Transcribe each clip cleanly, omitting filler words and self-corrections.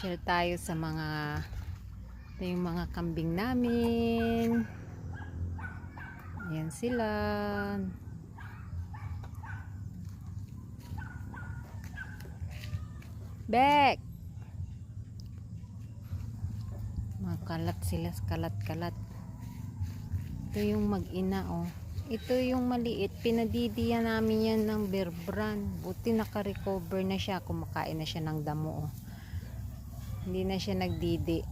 Share tayo sa mga ito yung mga kambing namin. Ayan sila. Bek! Mga kalat sila, kalat-kalat. Ito yung mag-ina, oh. Ito yung maliit, pinadidiyan namin yan ng Bear Brand. Buti naka-recover na siya, kumakain na siya ng damo, oh. Hindi na siya nagdidi.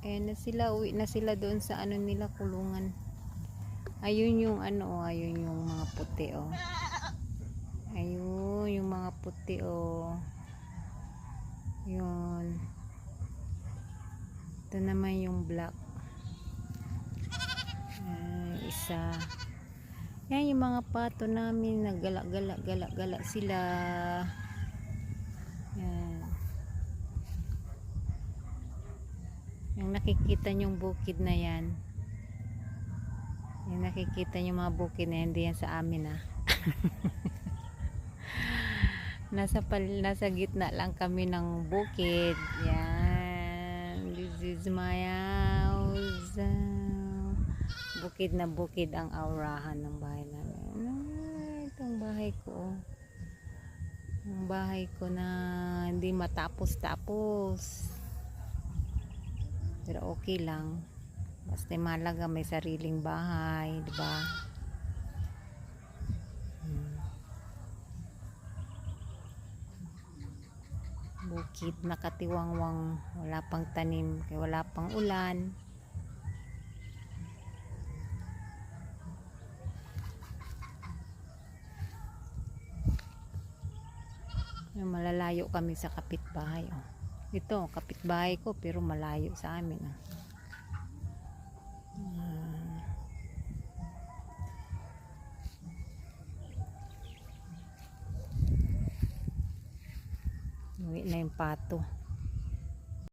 Ayan na sila, uwi na sila doon sa ano nila, kulungan. Ayun yung ano, oh, ayun yung mga puti, oh. Ayun yung mga puti, oh. Yun. Ito naman yung black. Isa. Yan yung mga pato namin, naggala-gala sila. Yan. Yung nakikita nyong bukid na yan. Yung nakikita nyong mga bukid na yan, hindi yan sa amin, ah. Nasa gitna lang kami ng bukid. Yan. This is my house. Bukid na bukid ang aurahan ng bahay namin. Itong bahay ko. Ang bahay ko na hindi matapos-tapos. Pero okay lang. Basta malaga may sariling bahay, di ba? Bukid nakatiwangwang, wala pang tanim, kaya wala pang ulan. Malalayo kami sa kapitbahay, oh. Ito kapitbahay ko pero malayo sa amin, oh. Uwi na yung pato.